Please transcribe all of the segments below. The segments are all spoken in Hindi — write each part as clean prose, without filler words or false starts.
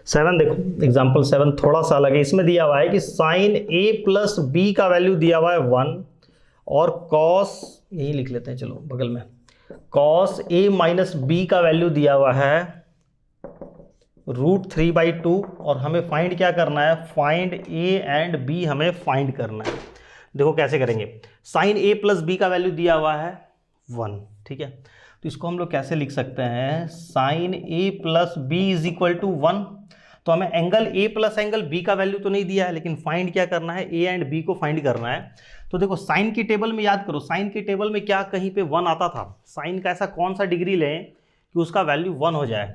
7 देखो, एग्जाम्पल 7 थोड़ा सा अलग है। इसमें दिया हुआ है कि साइन ए प्लस बी का वैल्यू दिया हुआ है 1 और कॉस, यही लिख लेते हैं चलो बगल में, कॉस ए माइनस बी का वैल्यू दिया हुआ है √3/2 और हमें फाइंड क्या करना है, फाइंड ए एंड बी हमें फाइंड करना है। देखो कैसे करेंगे, साइन ए प्लस बी का वैल्यू दिया हुआ है 1, ठीक है, तो इसको हम लोग कैसे लिख सकते हैं, sine A plus B is equal to 1। तो हमें angle A plus angle B का वैल्यू तो नहीं दिया है, लेकिन फाइंड क्या करना है, ए एंड बी को फाइंड करना है। तो देखो साइन की टेबल में याद करो, साइन की टेबल में क्या कहीं पे 1 आता था, साइन का ऐसा कौन सा डिग्री लें कि उसका वैल्यू 1 हो जाए।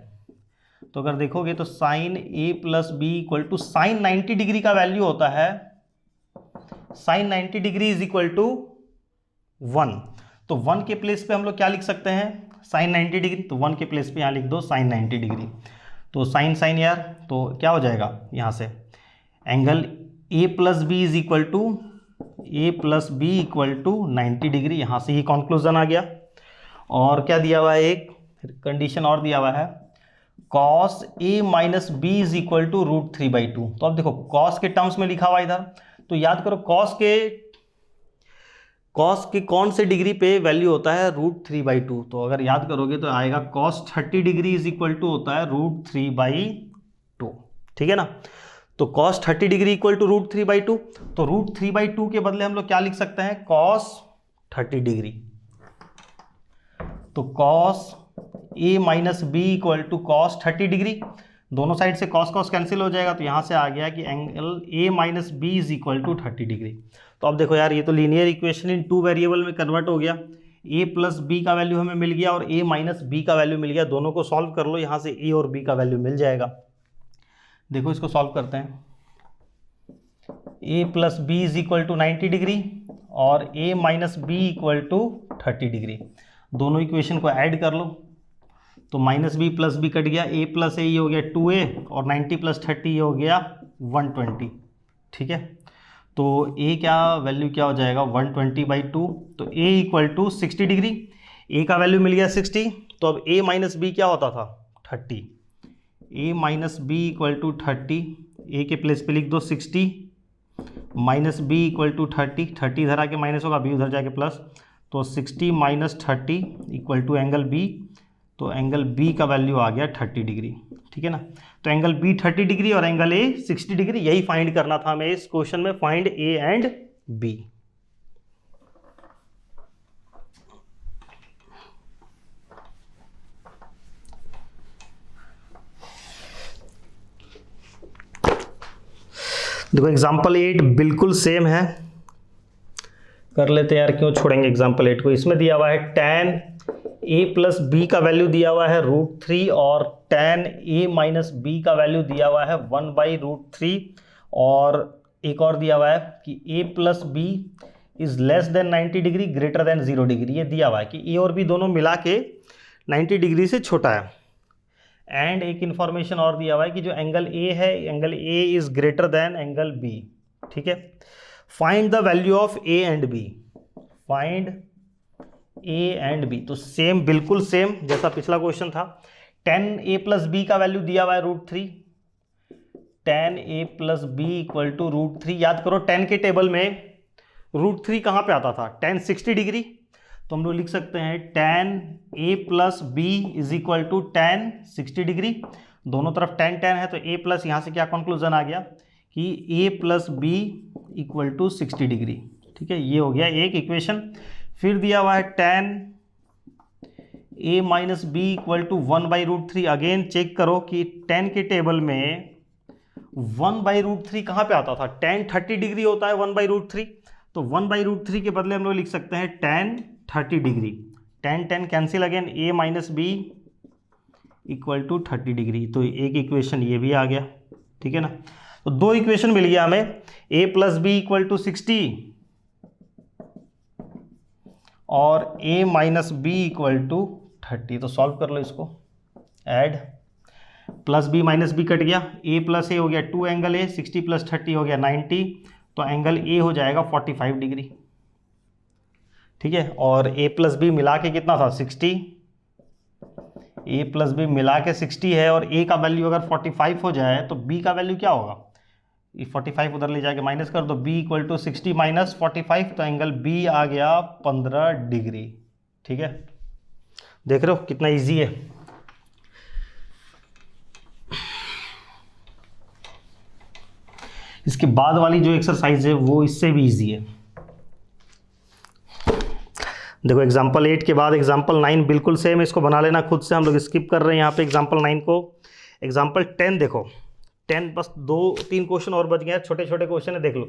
तो अगर देखोगे तो sine A plus B equal to sine 90 degree का वैल्यू होता है, sine 90 degree is equal to 1। तो 1 के प्लेस पे हम लोग क्या लिख सकते हैं, साइन 90 डिग्री, तो 1 के प्लेस पे यहाँ लिख दो साइन 90 डिग्री। तो साइन साइन यार, तो क्या हो जाएगा यहाँ से, angle A plus B is equal to, A plus B equal to 90 degree, यहाँ से ही कंक्लूजन आ गया। और क्या दिया हुआ है, एक कंडीशन और दिया हुआ है, cos A minus B is equal to √3/2। तो अब देखो कॉस के टर्म्स में लिखा हुआ इधर, तो याद करो कॉस के कौन से डिग्री पे वैल्यू होता है, √3/2। तो अगर याद करोगे तो आएगा cos 30 degree is equal to होता है √3/2, ठीक है ना। तो कॉस 30 डिग्री इक्वल टू √3/2, तो √3/2 के बदले हम लोग क्या लिख सकते हैं, कॉस 30 डिग्री। तो cos A minus B equal to cos 30 degree, दोनों साइड से कॉस कॉस कैंसिल हो जाएगा, तो यहाँ से आ गया कि angle A minus B is equal to 30 degree. तो अब देखो यार, ये तो लीनियर इक्वेशन इन 2 वेरिएबल में कन्वर्ट हो गया, ए प्लस बी का वैल्यू हमें मिल गया और ए माइनस बी का वैल्यू मिल गया, दोनों को सॉल्व कर लो, यहाँ से ए और बी का वैल्यू मिल जाएगा। देखो इसको सॉल्व करते हैं, A plus B is equal to 90 degree और A minus B equal to 30 degree, दोनों इक्वेशन को ऐड कर लो, तो minus B plus B cut गया, ए प्लस ए ये हो गया 2a और 90 प्लस 30 ये हो गया 120, ठीक है। तो a क्या वैल्यू क्या हो जाएगा, 120/2, तो a equal to 60 degree, a का वैल्यू मिल गया 60, तो अब a माइनस बी क्या होता था 30, a minus B equal to 30, a के प्लेस पे लिख दो 60 माइनस बी इक्वल टू 30, 30 इधर आके माइनस होगा, b उधर जाके प्लस, तो 60 minus 30 equal to angle b, तो एंगल बी का वैल्यू आ गया 30 डिग्री, ठीक है ना। तो एंगल बी 30 डिग्री और एंगल ए 60 डिग्री, यही फाइंड करना था हमें इस क्वेश्चन में, फाइंड ए एंड बी। देखो एग्जाम्पल 8 बिल्कुल सेम है, कर लेते हैं यार, क्यों छोड़ेंगे एग्जाम्पल 8 को। इसमें दिया हुआ है tan a प्लस बी का वैल्यू दिया हुआ है √3 और tan a माइनस बी का वैल्यू दिया हुआ है 1/√3, और एक और दिया हुआ है कि a plus B is less than 90 degree greater than 0 degree, ये दिया हुआ है कि a और b दोनों मिला के 90 डिग्री से छोटा है। एंड एक इंफॉर्मेशन और दिया हुआ है कि जो एंगल a है, angle a is greater than angle b, ठीक है। Find the value of a and b, find a and b, तो सेम बिल्कुल सेम जैसा पिछला क्वेश्चन था। tan a प्लस बी का वैल्यू दिया हुआ है √3, tan a plus B equal to √3, याद करो tan के टेबल में √3 कहाँ पे आता था, tan 60 डिग्री, तो हम लोग लिख सकते हैं tan a plus B is equal to tan 60 degree, दोनों तरफ tan tan है, तो a प्लस यहाँ से क्या कंक्लूजन आ गया कि a plus B equal to 60 degree, ठीक है, ये हो गया एक इक्वेशन। फिर दिया हुआ है tan a minus B equal to 1/√3, again check करो कि tan के टेबल में 1/√3 कहाँ पे आता था, tan 30 डिग्री होता है 1/√3, तो 1/√3 के बदले हम लोग लिख सकते हैं tan 30 degree, tan tan cancel, again a minus B equal to 30 degree, तो एक इक्वेशन ये भी आ गया, ठीक है ना। तो दो इक्वेशन मिल गया हमें, a plus B equal to 60 और a minus B equal to 30, तो सॉल्व कर लो इसको, add, plus B minus B cut गया, a प्लस ए हो गया 2 एंगल a, 60 प्लस 30 हो गया 90, तो एंगल a हो जाएगा 45 डिग्री, ठीक है। और a प्लस बी मिला के कितना था 60, ए प्लस बी मिला के 60 है और ए का वैल्यू अगर 45 हो जाए तो बी का वैल्यू क्या होगा, ये 45 उधर ले जाके माइनस कर दो, बी इक्वल टू 60 माइनस 45, तो एंगल बी आ गया 15 डिग्री। ठीक है, देख रहे हो कितना इजी है। इसके बाद वाली जो एक्सरसाइज है वो इससे भी इजी है। देखो एग्जाम्पल 8 के बाद एग्जाम्पल 9 बिल्कुल सेम है, इसको बना लेना खुद से, हम लोग स्किप कर रहे हैं यहाँ पे एग्जाम्पल 9 को। एग्जाम्पल 10 देखो, 10 बस 2-3 क्वेश्चन और बच गए हैं, छोटे छोटे क्वेश्चन है, देख लो,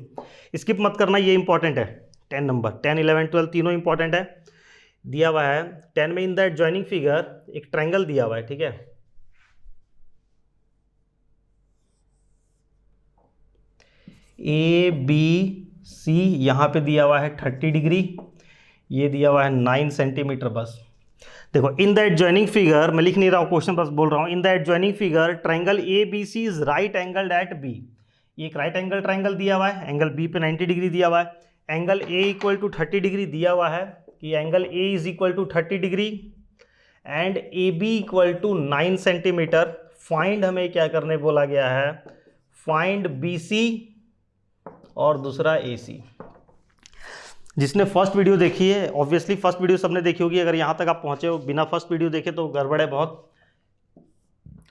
स्किप मत करना, ये इंपॉर्टेंट है। 10 नंबर, 10, 11, 12 तीनों इंपॉर्टेंट है। दिया हुआ है 10 में इन द एडजॉइनिंग फिगर एक ट्रायंगल दिया हुआ है, ठीक है, ए बी सी, यहाँ पे दिया हुआ है 30 डिग्री, ये दिया हुआ है 9 सेंटीमीटर। बस देखो इन द एडजॉइनिंग फिगर, मैं लिख नहीं रहा हूँ क्वेश्चन, बस बोल रहा हूँ, in the adjoining figure triangle A B C is right angled at B. ये एक राइट एंगल ट्रायंगल दिया हुआ है, एंगल बी पे 90 डिग्री दिया हुआ है, angle A equal to 30 degree दिया हुआ है कि angle A is equal to 30 degree and A B equal to 9 centimetre. Find हमें क्या करने बोला गया है, फाइंड बी सी और दूसरा ए सी। जिसने फर्स्ट वीडियो देखी है, ऑब्वियसली फर्स्ट वीडियो सबने देखी होगी, अगर यहाँ तक आप पहुँचे हो बिना फर्स्ट वीडियो देखे तो गड़बड़ है बहुत।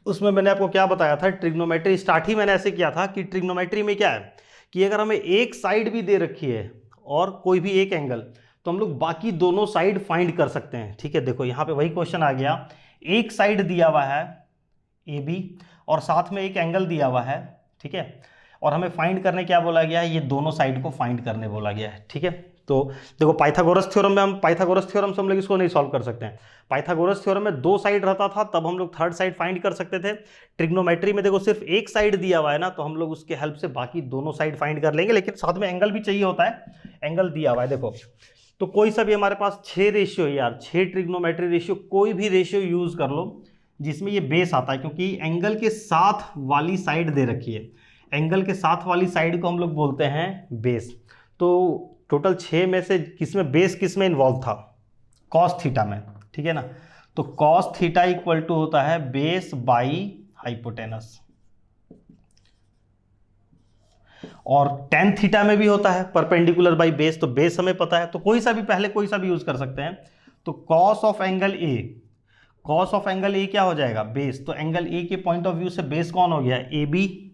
उसमें मैंने आपको क्या बताया था, ट्रिग्नोमेट्री स्टार्ट ही मैंने ऐसे किया था कि ट्रिग्नोमेट्री में क्या है कि अगर हमें एक साइड भी दे रखी है और कोई भी एक एंगल, तो हम लोग बाकी दोनों साइड फाइंड कर सकते हैं। ठीक है, देखो यहाँ पे वही क्वेश्चन आ गया, एक साइड दिया हुआ है ए बी और साथ में एक एंगल दिया हुआ है, ठीक है, और हमें फाइंड करने क्या बोला गया है, ये दोनों साइड को फाइंड करने बोला गया है। ठीक है, तो देखो पाइथागोरस थ्योरम में से हम लोग इसको नहीं सॉल्व कर सकते हैं। पाइथागोरस थ्योरम में 2 साइड रहता था, तब हम लोग थर्ड साइड फाइंड कर सकते थे। ट्रिग्नोमेट्री में देखो सिर्फ एक साइड दिया हुआ है ना, तो हम लोग उसके हेल्प से बाकी दोनों साइड फाइंड कर लेंगे, लेकिन साथ में एंगल भी चाहिए होता है, एंगल दिया हुआ है। देखो तो कोई सा भी हमारे पास 6 रेशियो यार, 6 ट्रिग्नोमेट्री रेशियो, कोई भी रेशियो यूज कर लो जिसमें ये बेस आता है, क्योंकि एंगल के साथ वाली साइड दे रखी है, एंगल के साथ वाली साइड को हम लोग बोलते हैं बेस। तो टोटल 6 में से किसमें बेस किसमें इन्वॉल्व था, कॉस थीटा में, ठीक है ना, तो कॉस थीटा इक्वल टू होता है बेस बाई हाइपोटेनस, और टेन थीटा में भी होता है परपेंडिकुलर बाई बेस, तो बेस हमें पता है, तो कोई सा भी पहले कोई सा भी यूज कर सकते हैं। तो cos of angle A, cos of angle ए क्या हो जाएगा, बेस, तो एंगल ए के पॉइंट ऑफ व्यू से बेस कौन हो गया, ए बी,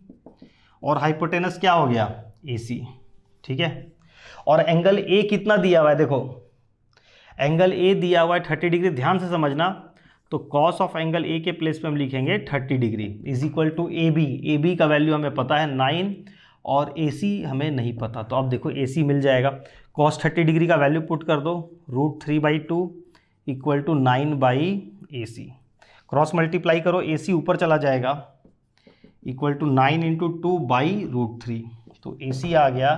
और हाइपोटेनस क्या हो गया, ए सी। ठीक है, और एंगल ए कितना दिया हुआ है, देखो एंगल ए दिया हुआ है 30 डिग्री, ध्यान से समझना, तो कॉस ऑफ एंगल ए के प्लेस पे हम लिखेंगे 30 degree is equal to A B, A B का वैल्यू हमें पता है 9 और ए सी हमें नहीं पता, तो अब देखो ए सी मिल जाएगा, कॉस 30 डिग्री का वैल्यू पुट कर दो, √3/2 equal to 9/AC, cross multiply करो, ए सी ऊपर चला जाएगा, इक्वल टू 9 × 2/√3, तो ए सी आ गया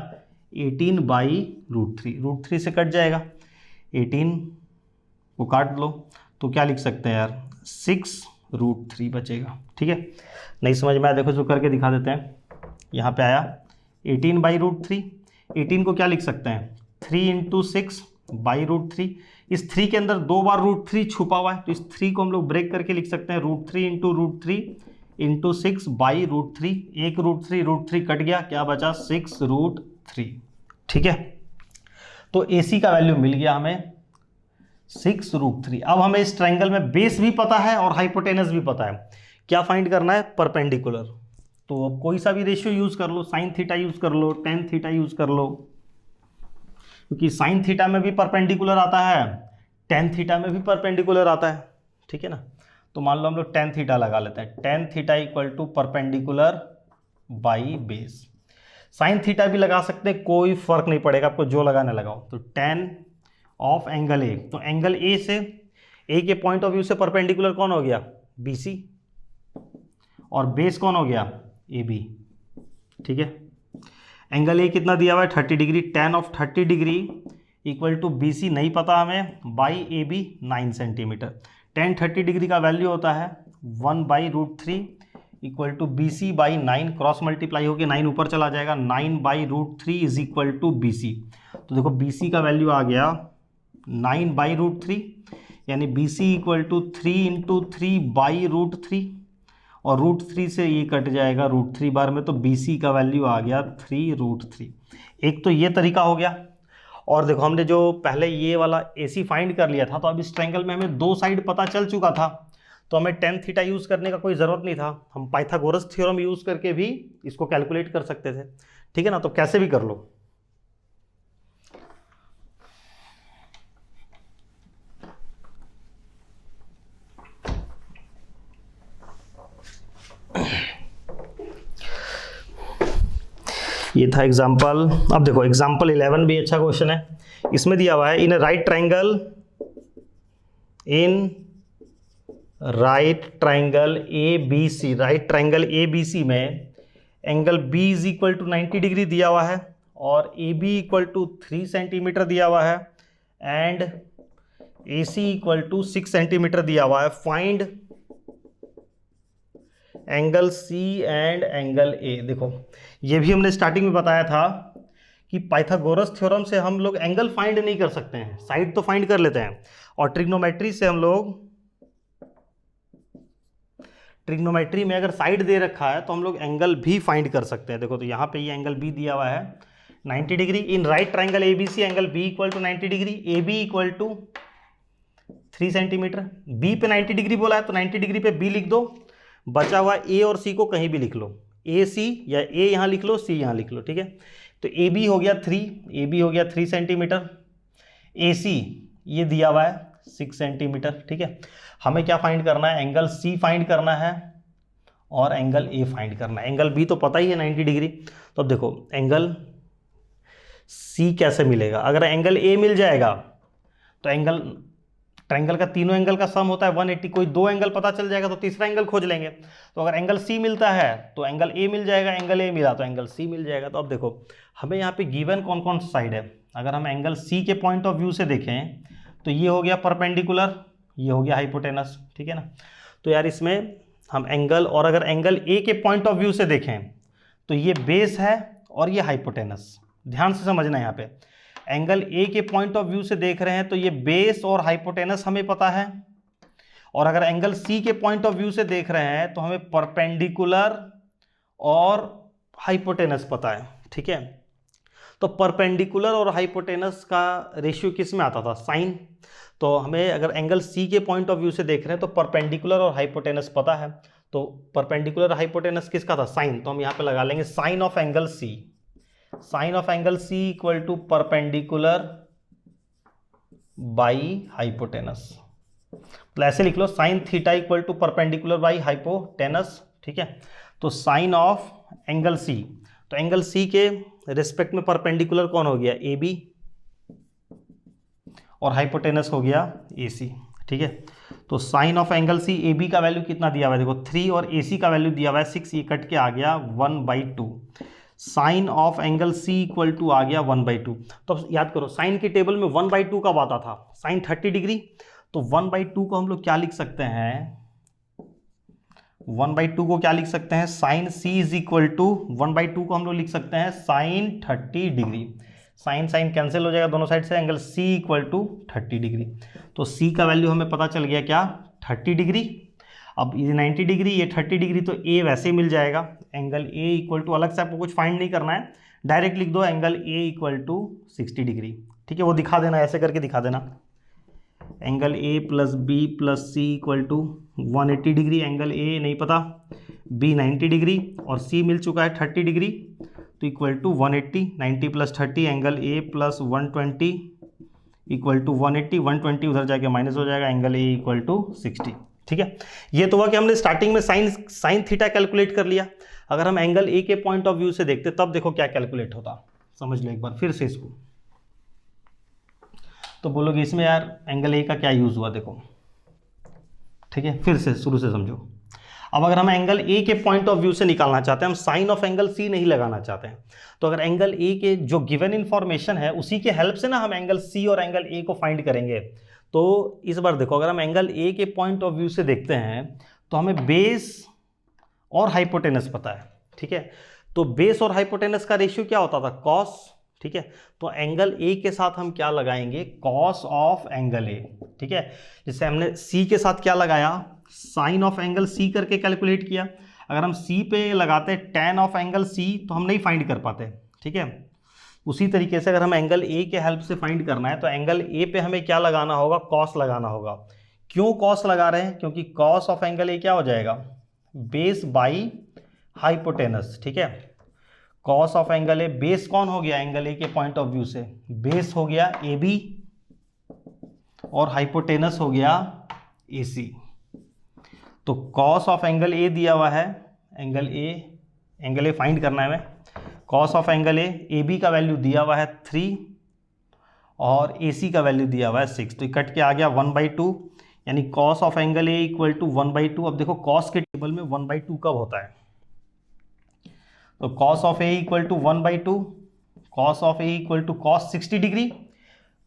18/√3, √3 से कट जाएगा, 18 को काट लो, तो क्या लिख सकते हैं यार, 6√3 बचेगा। ठीक है, नहीं समझ में आया, देखो जो करके दिखा देते हैं, यहाँ पे आया 18/√3, 18 को क्या लिख सकते हैं, 3 × 6/√3, इस 3 के अंदर 2 बार √3 छुपा हुआ है, तो इस 3 को हम लोग ब्रेक करके लिख सकते हैं √3 × √3 × 6/√3, एक √3 कट गया, क्या बचा 6√3। ठीक है, तो AC का वैल्यू मिल गया हमें 6√3। अब हमें इस ट्रायंगल में बेस भी पता है और हाइपोटेनस भी पता है, क्या फाइंड करना है, परपेंडिकुलर। तो अब कोई सा भी रेशियो यूज कर लो, साइन थीटा यूज कर लो, टेन थीटा यूज कर लो, क्योंकि साइन थीटा में भी परपेंडिकुलर आता है, टेन थीटा में भी परपेंडिकुलर आता है। ठीक है ना, तो मान लो हम लोग टेन थीटा लगा लेते हैं, tan theta equal to perpendicular by base. Sine theta भी लगा सकते हैं, कोई फर्क नहीं पड़ेगा, आपको जो लगाने लगाओ। तो टेन ऑफ एंगल ए, तो एंगल ए से, ए के पॉइंट ऑफ व्यू से परपेंडिकुलर कौन हो गया, BC, और बेस कौन हो गया, AB। ठीक है, एंगल ए कितना दिया हुआ है 30 degree, tan of 30 degree equal to BC नहीं पता हमें, by AB 9 centimetre. Tan 30 degree का वैल्यू होता है 1/√3 equal to BC/9, cross multiply होकर 9 ऊपर चला जाएगा, 9/√3 इज इक्वल टू BC। तो देखो BC का वैल्यू आ गया 9/√3 यानी बी सी इक्वल टू 3 × 3/√3, और √3 से ये कट जाएगा √3 बार में, तो बी सी का वैल्यू आ गया 3√3। एक तो ये तरीका हो गया। और देखो हमने जो पहले ये वाला ए सी फाइंड कर लिया था, तो अब इस ट्रायंगल में हमें दो साइड पता चल चुका था, तो हमें tan थीटा यूज़ करने का कोई ज़रूरत नहीं था। हम पाइथागोरस थ्योरम यूज़ करके भी इसको कैलकुलेट कर सकते थे, ठीक है ना। तो कैसे भी कर लो। ये था एग्जाम्पल। अब देखो एग्जाम्पल 11 भी अच्छा क्वेश्चन है। इसमें दिया हुआ है in right triangle A B C, right triangle A B C में angle B is equal to 90 degree दिया हुआ है, और A B equal to 3 centimetre दिया हुआ है, and A C equal to 6 centimetre दिया हुआ है। Find angle C and angle A. देखो ये भी हमने स्टार्टिंग में बताया था कि पाइथागोरस थ्योरम से हम लोग एंगल फाइंड नहीं कर सकते हैं, साइड तो फाइंड कर लेते हैं, और ट्रिग्नोमेट्री से हम लोग, ट्रिग्नोमेट्री में अगर साइड दे रखा है तो हम लोग एंगल भी फाइंड कर सकते हैं। देखो तो यहाँ पे ये एंगल बी दिया हुआ है 90 degree. In right triangle A B C angle B equal to 90 degree, A B equal to 3 centimetre. B पे 90 डिग्री बोला है तो 90 डिग्री पे बी लिख दो, बचा हुआ ए और सी को कहीं भी लिख लो, ए सी, या ए यहाँ लिख लो, सी यहाँ लिख लो, ठीक है। तो ए बी हो गया 3, ए बी हो गया 3 सेंटीमीटर, ए सी ये दिया हुआ है 6 सेंटीमीटर, ठीक है। हमें क्या फाइंड करना है, एंगल सी फाइंड करना है और एंगल ए फाइंड करना है। एंगल बी तो पता ही है 90 डिग्री, तो अब देखो एंगल सी कैसे मिलेगा। अगर एंगल ए मिल जाएगा तो एंगल, ट्रायंगल का तीनों एंगल का सम होता है 180, कोई दो एंगल पता चल जाएगा तो तीसरा एंगल खोज लेंगे। तो अगर एंगल सी मिलता है तो एंगल ए मिल जाएगा, एंगल ए मिला तो एंगल सी मिल जाएगा। तो अब देखो हमें यहाँ पे गिवन कौन कौन सा साइड है। अगर हम एंगल सी के पॉइंट ऑफ व्यू से देखें तो ये हो गया परपेंडिकुलर, ये हो गया हाइपोटेनस, ठीक है ना। तो यार इसमें हम एंगल, और अगर एंगल ए के पॉइंट ऑफ व्यू से देखें तो ये बेस है और ये हाइपोटेनस। ध्यान से समझना है, यहाँ पे एंगल ए के पॉइंट ऑफ व्यू से देख रहे हैं तो ये बेस और हाइपोटेनस हमें पता है, और अगर एंगल सी के पॉइंट ऑफ व्यू से देख रहे हैं तो हमें परपेंडिकुलर और हाइपोटेनस पता है, ठीक है। तो परपेंडिकुलर और हाइपोटेनस का रेशियो किस में आता था, साइन। तो हमें अगर एंगल सी के पॉइंट ऑफ व्यू से देख रहे हैं तो परपेंडिकुलर और हाइपोटेनस पता है, तो परपेंडिकुलर हाइपोटेनस किसका था, साइन। तो हम यहाँ पे लगा लेंगे sine of angle C, sine of angle C equal to perpendicular by hypotenuse. तो ऐसे लिख लो sine theta equal to perpendicular by hypotenuse, ठीक है। तो साइन ऑफ एंगल सी, तो एंगल सी के रिस्पेक्ट में परपेंडिकुलर कौन हो गया, ए बी, और हाइपोटेनस हो गया ए सी, ठीक है। तो sine of angle C, A B का वैल्यू कितना दिया हुआ है, देखो 3, और ए सी का वैल्यू दिया हुआ है 6, ये कट के आ गया 1/2। Sine of angle C equal to आ गया 1/2। तो याद करो साइन की टेबल में 1/2 कब आता था, साइन 30 डिग्री। तो 1/2 को हम लोग क्या लिख सकते हैं, 1/2 को क्या लिख सकते हैं, sine C is equal to 1/2 को हम लोग लिख सकते हैं sine 30 degree. Sine sine cancel हो जाएगा दोनों साइड से, angle C equal to 30 degree. तो सी का वैल्यू हमें पता चल गया क्या, 30 डिग्री। अब ये 90 डिग्री, ये 30 डिग्री, तो ए वैसे ही मिल जाएगा। एंगल ए इक्वल टू, अलग से आपको कुछ फाइंड नहीं करना है, डायरेक्ट लिख दो angle A equal to 60 degree, ठीक है। वो दिखा देना, ऐसे करके दिखा देना, angle A plus B plus C equal to 180 degree. Angle A नहीं पता, बी 90 डिग्री, और सी मिल चुका है 30 डिग्री, तो equal to 180, 90 plus 30, angle A plus 120 equal to 180, 120 उधर जाके माइनस हो जाएगा, एंगल ए इक्वल टू 60, ठीक है। ये तो हुआ कि हमने स्टार्टिंग में साइन थीटा कैलकुलेट कर लिया। अगर हम एंगल ए के पॉइंट ऑफ व्यू से देखते तब देखो क्या कैलकुलेट होता, समझ लो एक बार फिर से इसको। तो बोलोगे इसमें यार एंगल ए का क्या यूज़ हुआ, देखो ठीक है, फिर से शुरू से समझो। अब अगर हम एंगल ए के पॉइंट ऑफ व्यू से निकालना चाहते हैं, हम साइन ऑफ एंगल सी नहीं लगाना चाहते हैं, तो अगर एंगल ए के जो गिवन इन्फॉर्मेशन है उसी के हेल्प से ना हम एंगल सी और एंगल ए को फाइंड करेंगे। तो इस बार देखो अगर हम एंगल ए के पॉइंट ऑफ व्यू से देखते हैं तो हमें बेस और हाइपोटेनस पता है, ठीक है। तो बेस और हाइपोटेनस का रेशियो क्या होता था, कॉस, ठीक है। तो एंगल ए के साथ हम क्या लगाएंगे, कॉस ऑफ एंगल ए, ठीक है। जैसे हमने सी के साथ क्या लगाया, साइन ऑफ एंगल सी करके कैलकुलेट किया। अगर हम सी पे लगाते टैन ऑफ एंगल सी तो हम नहीं फाइंड कर पाते, ठीक है। उसी तरीके से अगर हम एंगल ए के हेल्प से फाइंड करना है तो एंगल ए पे हमें क्या लगाना होगा, कॉस लगाना होगा। क्यों कॉस लगा रहे हैं, क्योंकि कॉस ऑफ एंगल ए क्या हो जाएगा, बेस बाई हाइपोटेनस, ठीक है। Cos of angle A, base कौन हो गया एंगल ए के पॉइंट ऑफ व्यू से, बेस हो गया ए बी और हाइपोटेनस हो गया ए सी। तो कॉस ऑफ एंगल ए दिया हुआ है, एंगल ए फाइंड करना है हमें। Cos of angle A B का वैल्यू दिया हुआ है 3 और ए सी का वैल्यू दिया हुआ है 6, तो कट के आ गया 1/2, यानी cos of angle A equal to 1/2। अब देखो कॉस के टेबल में 1/2 कब होता है, तो cos of A equal to 1/2, cos of A equal to cos 60 degree.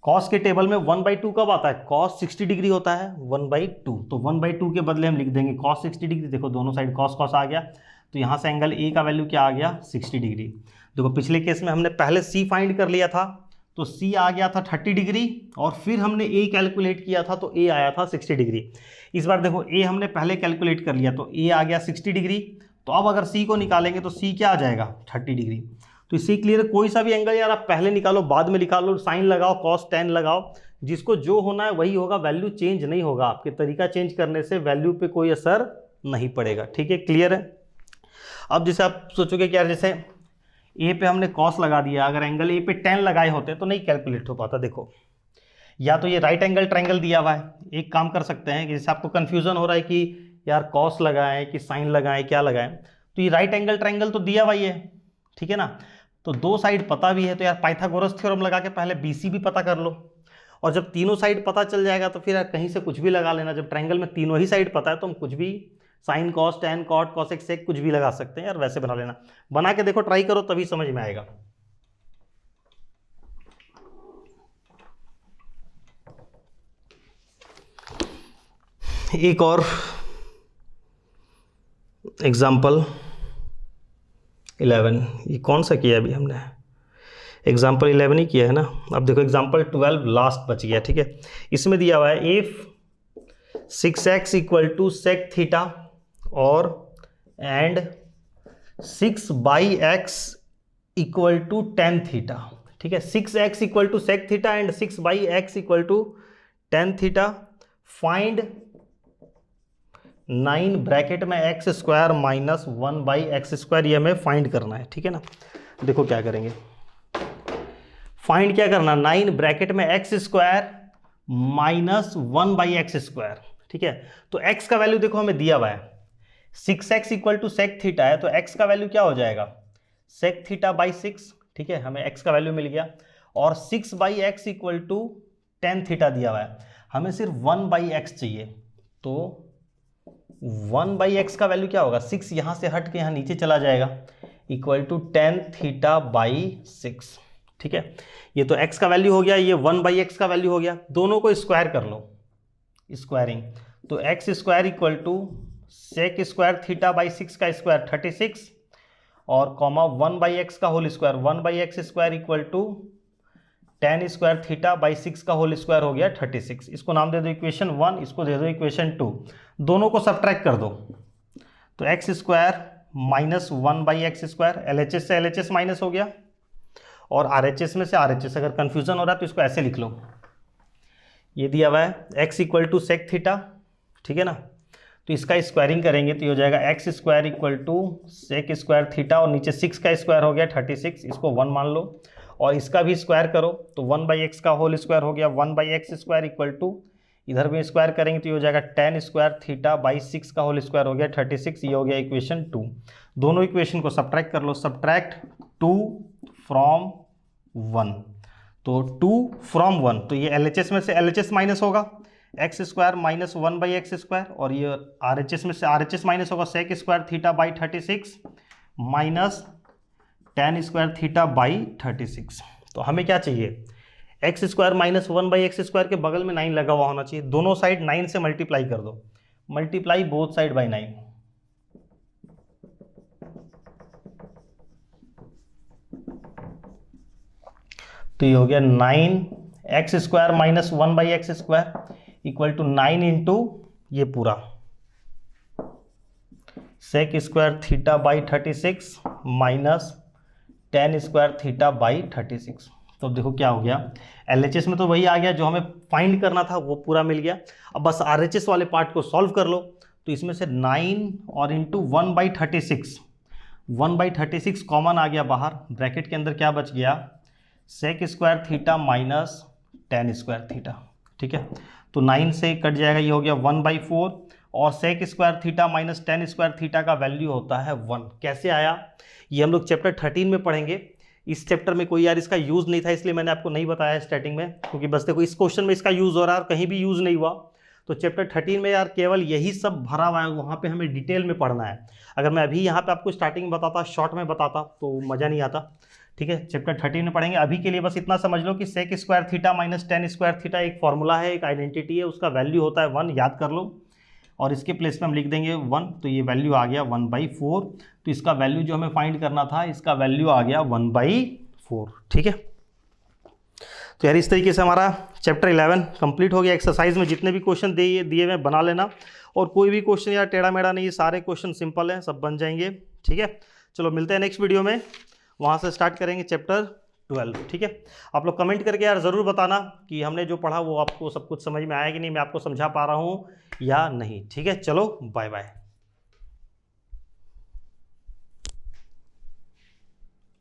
Cos के टेबल में 1/2 कब आता है, कॉस 60 डिग्री होता है 1/2, तो 1/2 के बदले हम लिख देंगे कॉस 60 डिग्री। देखो दोनों साइड कॉस कॉस आ गया, तो यहाँ से एंगल ए का वैल्यू क्या आ गया, 60 डिग्री। देखो पिछले केस में हमने पहले सी फाइंड कर लिया था, तो सी आ गया था 30 डिग्री और फिर हमने ए कैलकुलेट किया था तो ए आया था 60 डिग्री। इस बार देखो ए हमने पहले कैलकुलेट कर लिया तो ए आ गया 60 डिग्री, तो अब अगर सी को निकालेंगे तो सी क्या आ जाएगा, 30 डिग्री। तो इससे क्लियर है, कोई सा भी एंगल यार आप पहले निकालो बाद में निकालो, साइन लगाओ कॉस टेन लगाओ, जिसको जो होना है वही होगा, वैल्यू चेंज नहीं होगा। आपके तरीका चेंज करने से वैल्यू पे कोई असर नहीं पड़ेगा, ठीक है, क्लियर है। अब जैसे आप सोचोगे कि यार जैसे ए पे हमने कॉस लगा दिया, अगर एंगल ए पे 10 लगाए होते तो नहीं कैलकुलेट हो पाता। देखो या तो ये राइट एंगल ट्रायंगल दिया हुआ है, एक काम कर सकते हैं कि जैसे आपको कन्फ्यूजन हो रहा है कि यार कॉस लगाएं कि साइन लगाएं क्या लगाएं, तो ये राइट एंगल ट्रायंगल तो दिया हुआ ही है, ठीक है ना। तो दो साइड पता भी है तो यार पाइथागोरस थ्योरम लगा के पहले बीसी भी पता कर लो, और जब तीनों साइड पता चल जाएगा तो फिर कहीं से कुछ भी लगा लेना। जब ट्रायंगल में तीनों ही साइड पता है तो हम कुछ भी sine cos tan cot cosec sec कुछ भी लगा सकते हैं यार, वैसे बना लेना। बना के देखो, ट्राई करो तभी समझ में आएगा। एक और एग्जाम्पल 11, ये कौन सा किया अभी हमने, एग्जाम्पल 11 ही किया है ना। अब देखो एग्जाम्पल 12 लास्ट बच गया, ठीक है। इसमें दिया हुआ है if 6x equal to sec theta और and 6/x equal to tan theta, ठीक है। 6x equal to sec theta and 6/x equal to tan theta, find 9 bracket में x स्क्वायर माइनस 1/x², ये हमें फाइंड करना है, ठीक है ना। देखो क्या करेंगे, फाइंड क्या करना, 9 ब्रैकेट में x स्क्वायर माइनस 1/x², ठीक है। तो x का वैल्यू देखो हमें दिया हुआ है 6x equal to sec theta है, तो x का वैल्यू क्या हो जाएगा, सेक थीटा बाई 6, ठीक है। हमें x का वैल्यू मिल गया, और 6/x equal to tan theta दिया हुआ है, हमें सिर्फ 1/x चाहिए। तो 1/x का वैल्यू क्या होगा, 6 यहाँ से हट के यहाँ नीचे चला जाएगा, equal to tan theta by 6, ठीक है। ये तो x का वैल्यू हो गया, ये 1/x का वैल्यू हो गया, दोनों को स्क्वायर कर लो, स्क्वायरिंग। तो x square equal to sec square theta by 6 का स्क्वायर 36 और कॉमा 1/x का whole square, 1/x² equal to tan square theta by 6 का होल स्क्वायर हो गया 36। इसको नाम दे दो इक्वेशन 1, इसको दे दो इक्वेशन 2, दोनों को सब्ट्रैक्ट कर दो। तो x square minus 1/x², LHS से LHS माइनस हो गया और RHS में से RHS। अगर कंफ्यूजन हो रहा है तो इसको ऐसे लिख लो, ये दिया हुआ है x equal to sec theta, ठीक है ना। तो इसका स्क्वायरिंग करेंगे तो ये हो जाएगा x square equal to sec square theta और नीचे 6 का स्क्वायर हो गया 36, इसको 1 मान लो, और इसका भी स्क्वायर करो तो 1/x का होल स्क्वायर हो गया 1/x² इक्वल टू, इधर भी स्क्वायर करेंगे तो ये हो जाएगा टेन स्क्वायर थीटा बाई 6 का होल स्क्वायर हो गया 36, ये हो गया इक्वेशन 2। दोनों इक्वेशन को सब्ट्रैक्ट कर लो, सब्ट्रैक्ट 2 फ्रॉम 1, तो 2 फ्रॉम 1, तो ये LHS में से LHS माइनस होगा, x स्क्वायर माइनस 1/x², और ये RHS में से RHS माइनस होगा sec square theta by 36 minus tan square theta by 36। तो हमें क्या चाहिए, x स्क्वायर माइनस 1/x² के बगल में 9 लगा हुआ होना चाहिए, दोनों साइड 9 से मल्टीप्लाई कर दो, मल्टीप्लाई बोथ साइड बाई 9, तो ये हो गया 9x² minus 1/x² equal to 9 into ये पूरा sec² theta by 36 minus tan² theta by 36। तो देखो क्या हो गया, LHS में तो वही आ गया जो हमें फाइंड करना था, वो पूरा मिल गया। अब बस RHS वाले पार्ट को सॉल्व कर लो। तो इसमें से 9 और इंटू 1/36, 1/36 कॉमन आ गया बाहर, ब्रैकेट के अंदर क्या बच गया, sec² theta minus tan² theta. ठीक है, तो 9 से कट जाएगा, ये हो गया 1/4 और sec² theta minus tan² theta का वैल्यू होता है 1। कैसे आया ये हम लोग चैप्टर 13 में पढ़ेंगे। इस चैप्टर में कोई यार इसका यूज़ नहीं था, इसलिए मैंने आपको नहीं बताया स्टार्टिंग में, क्योंकि बस देखो इस क्वेश्चन में इसका यूज़ हो रहा है और कहीं भी यूज़ नहीं हुआ। तो चैप्टर 13 में यार केवल यही सब भरा हुआ है, वहाँ पे हमें डिटेल में पढ़ना है। अगर मैं अभी यहाँ पे आपको स्टार्टिंग में बताता, शॉर्ट में बताता तो मज़ा नहीं आता। ठीक है, चैप्टर 13 में पढ़ेंगे। अभी के लिए बस इतना समझ लो कि sec² theta minus tan² theta एक फॉर्मूला है, एक आइडेंटिटी है, उसका वैल्यू होता है 1, याद कर लो। और इसके प्लेस में हम लिख देंगे 1, तो ये वैल्यू आ गया 1/4। तो इसका वैल्यू जो हमें फाइंड करना था, इसका वैल्यू आ गया 1/4। ठीक है, तो यार इस तरीके से हमारा चैप्टर 11 कंप्लीट हो गया। एक्सरसाइज में जितने भी क्वेश्चन दिए हुए बना लेना, और कोई भी क्वेश्चन यार टेढ़ा मेढ़ा नहीं, सारे क्वेश्चन सिंपल हैं, सब बन जाएंगे। ठीक है, चलो मिलते हैं नेक्स्ट वीडियो में, वहाँ से स्टार्ट करेंगे चैप्टर 12। ठीक है, आप लोग कमेंट करके यार ज़रूर बताना कि हमने जो पढ़ा वो आपको सब कुछ समझ में आया कि नहीं, मैं आपको समझा पा रहा हूँ या नहीं। ठीक है, चलो बाय बाय।